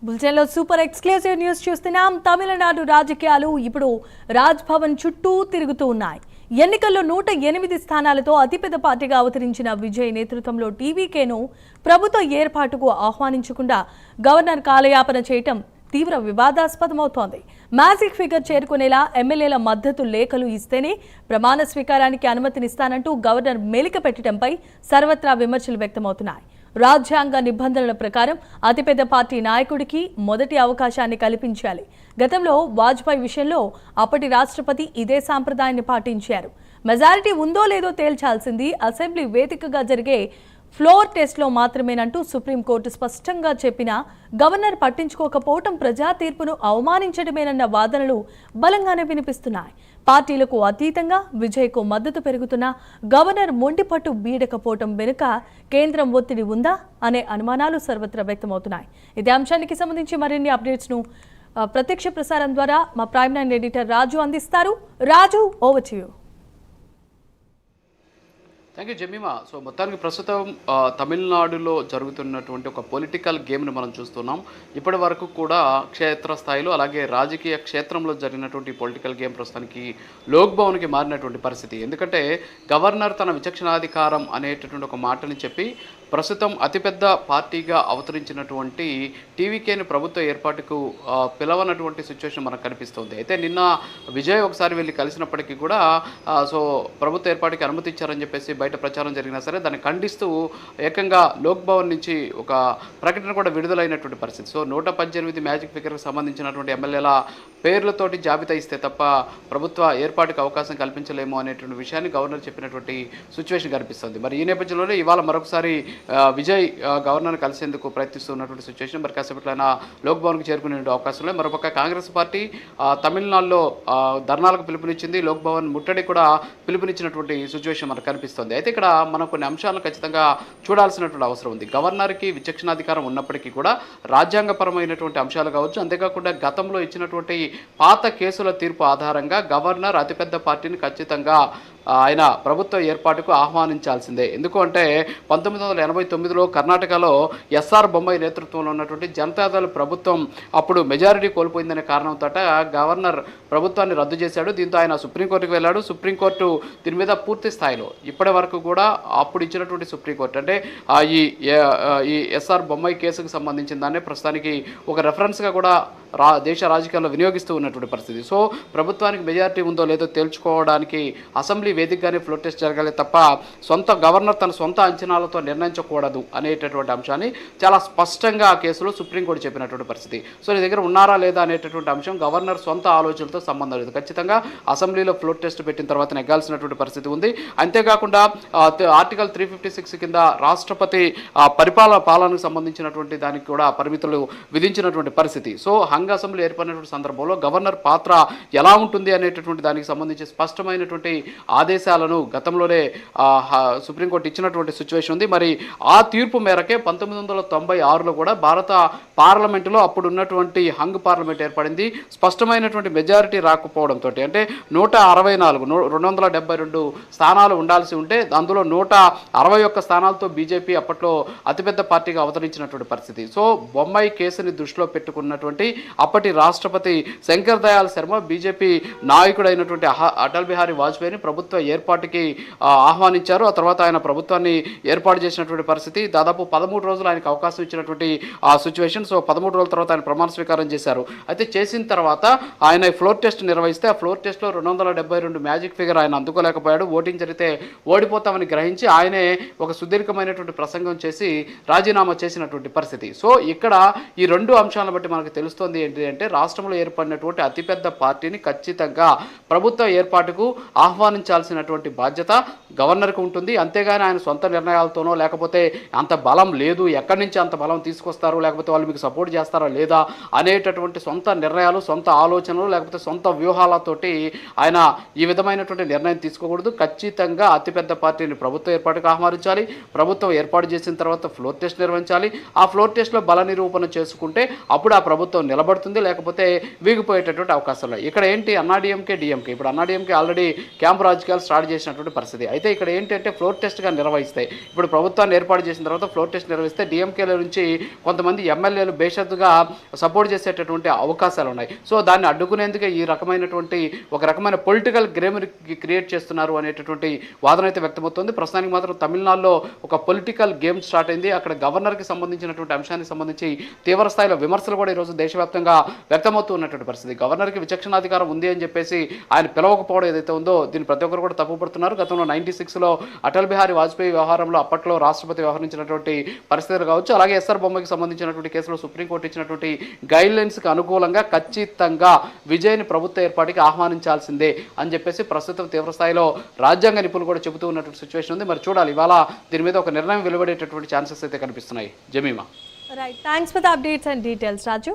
బులెటిన్లో super exclusive news చూస్తున్నాం. తమిళనాడు రాజకీయాలు ఇప్పుడు రాజ్ భవన్ చుట్టూ తిరుగుతూ ఉన్నాయి. ఎన్నికల్లో 108 స్థానాలతో అతిపెద్ద పార్టీగా అవతరించిన విజయ్ నేతృత్వంలో టీవీకేను ప్రభుత్వ ఏర్పాటుకు ఆహ్వానించకుండా గవర్నర్ కాలయాపన చేయటం తీవ్ర వివాదాస్పదమవుతోంది. మ్యాజిక్ ఫిగర్ చేరుకునేలా ఎమ్మెల్యేల మద్దతు లేఖలు ఇస్తేనే ప్రమాణ స్వీకారానికి అనుమతినిస్తానంటూ గవర్నర్ మెలిక పెట్టడంపై సర్వత్రా విమర్శలు వ్యక్తమవుతున్నాయి. రాజ్యాంగ నిబంధనల ప్రకారం అతిపెద్ద పార్టీ నాయకుడికి మొదటి అవకాశాన్ని కల్పించాలి. గతంలో వాజ్పేయి విషయంలో అప్పటి రాష్ట్రపతి ఇదే సాంప్రదాయాన్ని పాటించారు. మెజారిటీ ఉందో లేదో తేల్చాల్సింది అసెంబ్లీ వేదికగా జరిగే ఫ్లోర్ టెస్ట్లో మాత్రమేనంటూ సుప్రీంకోర్టు స్పష్టంగా చెప్పినా గవర్నర్ పట్టించుకోకపోవటం ప్రజా తీర్పును అవమానించడమేనన్న వాదనలు బలంగానే వినిపిస్తున్నాయి. పార్టీలకు అతీతంగా విజయ్కు మద్దతు పెరుగుతున్న గవర్నర్ మొండిపట్టు బీడకపోవటం వెనుక కేంద్రం ఒత్తిడి ఉందా అనే అనుమానాలు సర్వత్రా వ్యక్తమవుతున్నాయి. ఇదే అంశానికి సంబంధించి మరిన్ని అప్డేట్స్ను ప్రత్యక్ష ప్రసారం ద్వారా మా ప్రైమ్ 9 ఎడిటర్ రాజు అందిస్తారు. Raju, over to you. Thank you Jemimah. So మొత్తానికి ప్రస్తుతం తమిళనాడులో జరుగుతున్నటువంటి ఒక పొలిటికల్ గేమ్ని మనం చూస్తున్నాం. ఇప్పటి వరకు కూడా క్షేత్రస్థాయిలో అలాగే రాజకీయ క్షేత్రంలో జరిగినటువంటి పొలిటికల్ గేమ్ ప్రస్తుతానికి లోక్ భవన్కి మారినటువంటి పరిస్థితి. ఎందుకంటే గవర్నర్ తన విచక్షణాధికారం అనేటటువంటి ఒక మాటని చెప్పి ప్రస్తుతం అతిపెద్ద పార్టీగా అవతరించినటువంటి టీవీకేని ప్రభుత్వ ఏర్పాటుకు పిలవనటువంటి సిచ్యువేషన్ మనకు కనిపిస్తుంది. అయితే నిన్న విజయ్ ఒకసారి వెళ్ళి కలిసినప్పటికీ కూడా సో ప్రభుత్వ ఏర్పాటుకి అనుమతి ఇచ్చారని చెప్పేసి బయట ప్రచారం జరిగినా సరే దాన్ని ఖండిస్తూ ఏకంగా లోక్ భవన్ నుంచి ఒక ప్రకటన కూడా విడుదలైనటువంటి పరిస్థితి. సో 118 మ్యాజిక్ ఫిగర్కి సంబంధించినటువంటి ఎమ్మెల్యేల పేర్లతోటి జాబితా ఇస్తే తప్ప ప్రభుత్వ ఏర్పాటుకు అవకాశం కల్పించలేము అనేటువంటి విషయాన్ని గవర్నర్ చెప్పినటువంటి సిచ్యువేషన్ కనిపిస్తుంది. మరి ఈ నేపథ్యంలోనే ఇవాళ మరొకసారి విజయ్ గవర్నర్ కలిసేందుకు ప్రయత్నిస్తున్నటువంటి సిచ్యువేషన్. మరి కాసేపట్లైనా లోక్ భవన్కి చేరుకునే అవకాశంలో మరొక కాంగ్రెస్ పార్టీ తమిళనాడులో ధర్నాలకు పిలుపునిచ్చింది. లోక్ భవన్ ముట్టడి కూడా పిలుపునిచ్చినటువంటి సిచ్యువేషన్ మనకు కనిపిస్తుంది. అయితే ఇక్కడ మనం కొన్ని అంశాలను ఖచ్చితంగా చూడాల్సినటువంటి అవసరం ఉంది. గవర్నర్కి విచక్షణాధికారం ఉన్నప్పటికీ కూడా రాజ్యాంగపరమైనటువంటి అంశాలు కావచ్చు, అంతేకాకుండా గతంలో ఇచ్చినటువంటి పాత కేసుల తీర్పు ఆధారంగా గవర్నర్ అతిపెద్ద పార్టీని ఖచ్చితంగా ఆయన ప్రభుత్వ ఏర్పాటుకు ఆహ్వానించాల్సిందే. ఎందుకు అంటే 1989లో కర్ణాటకలో ఎస్ఆర్ బొమ్మాయి నేతృత్వంలో ఉన్నటువంటి జనతాదళ ప్రభుత్వం అప్పుడు మెజారిటీ కోల్పోయిందనే కారణంతో గవర్నర్ ప్రభుత్వాన్ని రద్దు చేశాడు. దీంతో ఆయన సుప్రీంకోర్టుకు వెళ్ళాడు. సుప్రీంకోర్టు దీని మీద పూర్తి స్థాయిలో ఇప్పటి వరకు కూడా అప్పుడు ఇచ్చినటువంటి సుప్రీంకోర్టు అంటే ఈ ఎస్ఆర్ బొమ్మాయి కేసుకు సంబంధించిన దాన్ని ప్రస్తుతానికి ఒక రెఫరెన్స్గా కూడా దేశ రాజకీయాల్లో వినియోగిస్తూ ఉన్నటువంటి పరిస్థితి. సో ప్రభుత్వానికి మెజారిటీ ఉందో లేదో తేల్చుకోవడానికి అసెంబ్లీ వేదికగానే ఫ్లోర్ టెస్ట్ జరగాలి తప్ప గవర్నర్ తన సొంత అంచనాలతో నిర్ణయించకూడదు అనేటటువంటి అంశాన్ని చాలా స్పష్టంగా ఆ కేసులో సుప్రీంకోర్టు చెప్పినటువంటి పరిస్థితి. సో నీ దగ్గర ఉన్నారా లేదా అనేటటువంటి అంశం గవర్నర్ సొంత ఆలోచనలతో సంబంధం లేదు. ఖచ్చితంగా అసెంబ్లీలో ఫ్లోర్ టెస్ట్ పెట్టిన తర్వాత నెగ్గాల్సినటువంటి పరిస్థితి ఉంది. అంతేకాకుండా ఆర్టికల్ 356 కింద రాష్ట్రపతి పాలనకు సంబంధించినటువంటి దానికి కూడా పరిమితులు విధించినటువంటి పరిస్థితి. సో హంగ్ అసెంబ్లీ ఏర్పడినటువంటి సందర్భంలో గవర్నర్ పాత్ర ఎలా ఉంటుంది అనేటటువంటి దానికి సంబంధించి స్పష్టమైనటువంటి ఆదేశాలను గతంలోనే సుప్రీంకోర్టు ఇచ్చినటువంటి సిచ్యువేషన్ ఉంది. మరి ఆ తీర్పు మేరకే 1996లో కూడా భారత పార్లమెంటులో అప్పుడు ఉన్నటువంటి హంగ్ పార్లమెంట్ ఏర్పడింది. స్పష్టమైనటువంటి మెజారిటీ రాకపోవడంతో అంటే 272 స్థానాలు ఉండాల్సి ఉంటే అందులో 161 స్థానాలతో బీజేపీ అప్పట్లో అతిపెద్ద పార్టీగా అవతరించినటువంటి పరిస్థితి. సో బొమ్మాయి కేసుని దృష్టిలో పెట్టుకున్నటువంటి అప్పటి రాష్ట్రపతి శంకర్ దయాళ్ శర్మ బీజేపీ నాయకుడైనటువంటి అటల్ బిహారీ వాజ్పేయిని ప్రభుత్వ ఏర్పాటుకి ఆహ్వానించారు. ఆ తర్వాత ఆయన ప్రభుత్వాన్ని ఏర్పాటు చేసినటువంటి పరిస్థితి. దాదాపు 13 రోజులు ఆయనకు అవకాశం ఇచ్చినటువంటి సిచ్యువేషన్. సో 13 రోజుల తర్వాత ఆయన ప్రమాణ స్వీకారం చేశారు. అయితే చేసిన తర్వాత ఆయన ఫ్లోర్ టెస్ట్ నిర్వహిస్తే ఆ ఫ్లోర్ టెస్ట్లో 272 మ్యాజిక్ ఫిగర్ ఆయన అందుకోలేకపోయాడు. ఓటింగ్ జరిగితే ఓడిపోతామని గ్రహించి ఆయనే ఒక సుదీర్ఘమైనటువంటి ప్రసంగం చేసి రాజీనామా చేసినటువంటి పరిస్థితి. సో ఇక్కడ ఈ రెండు అంశాలను బట్టి మనకు తెలుస్తోంది ఏంటి అంటే రాష్ట్రంలో ఏర్పడినటువంటి అతిపెద్ద పార్టీని ఖచ్చితంగా ప్రభుత్వ ఏర్పాటుకు ఆహ్వానించాల్సినటువంటి బాధ్యత గవర్నర్కి ఉంటుంది. అంతేగాని ఆయన సొంత నిర్ణయాలతోనో లేకపోతే అంత బలం లేదు, ఎక్కడి నుంచి అంత బలం తీసుకొస్తారు, లేకపోతే వాళ్ళు మీకు సపోర్ట్ చేస్తారా లేదా అనేటటువంటి సొంత నిర్ణయాలు, సొంత ఆలోచనలు, లేకపోతే సొంత వ్యూహాలతోటి ఆయన ఈ విధమైనటువంటి నిర్ణయం తీసుకోకూడదు. ఖచ్చితంగా అతిపెద్ద పార్టీని ప్రభుత్వ ఏర్పాటుకు ఆహ్వానించాలి. ప్రభుత్వం ఏర్పాటు చేసిన తర్వాత ఫ్లోర్ టెస్ట్ నిర్వహించాలి. ఆ ఫ్లోర్ టెస్ట్లో బల నిరూపణ చేసుకుంటే అప్పుడు ఆ ప్రభుత్వం నిలబడి నిలబడుతుంది, లేకపోతే వీగిపోయేటటువంటి అవకాశాలు ఉన్నాయి. ఇక్కడ ఏంటి అన్నాడీఎంకే డిఎంకే, ఇప్పుడు అన్నాడీఎంకే ఆల్రెడీ క్యాంపు రాజకీయాలు స్టార్ట్ చేసినటువంటి పరిస్థితి. అయితే ఇక్కడ ఏంటంటే ఫ్లోర్ టెస్ట్గా నిర్వహిస్తాయి. ఇప్పుడు ప్రభుత్వాన్ని ఏర్పాటు చేసిన తర్వాత ఫ్లోర్ టెస్ట్ నిర్వహిస్తే డిఎంకేల నుంచి కొంతమంది ఎమ్మెల్యేలు బేషరతుగా సపోర్ట్ చేసేటటువంటి అవకాశాలు ఉన్నాయి. సో దాన్ని అడ్డుకునేందుకే ఈ రకమైనటువంటి ఒక రకమైన పొలిటికల్ గేమ్ క్రియేట్ చేస్తున్నారు అనేటటువంటి వాదన అయితే వ్యక్తమవుతుంది. ప్రస్తుతానికి మాత్రం తమిళనాడులో ఒక పొలిటికల్ గేమ్ స్టార్ట్ అయింది. అక్కడ గవర్నర్కి సంబంధించినటువంటి అంశానికి సంబంధించి తీవ్ర స్థాయిలో విమర్శలు కూడా ఈరోజు దేశవ్యాప్తంగా వ్యక్తమవుతూ ఉన్నటువంటి పరిస్థితి. గవర్నర్కి విచక్షణాధికారం ఉంది అని చెప్పేసి ఆయన పిలవకపోవడం ఏదైతే ఉందో దీన్ని ప్రతి ఒక్కరు కూడా తప్పుపడుతున్నారు. గతంలో 96లో అటల్ బిహారీ వాజ్పేయి వ్యవహారంలో అప్పట్లో రాష్ట్రపతి వ్యవహరించినటువంటి పరిస్థితులు కావచ్చు, అలాగే ఎస్ఆర్ బొమ్మకి సంబంధించినటువంటి కేసులో సుప్రీంకోర్టు ఇచ్చినటువంటి గైడ్ లైన్స్కి అనుకూలంగా ఖచ్చితంగా విజయ్ని ప్రభుత్వ ఏర్పాటుకి ఆహ్వానించాల్సిందే అని చెప్పేసి ప్రస్తుతం తీవ్ర స్థాయిలో రాజ్యాంగ నిపుణులు కూడా చెబుతూ ఉన్నటువంటి సిచ్యువేషన్ ఉంది. మరి చూడాలి ఇవాళ దీని మీద ఒక నిర్ణయం వెలువడేటటువంటి ఛాన్సెస్ అయితే కనిపిస్తున్నాయి. Jemimah. Right, thanks for the updates and details Raju.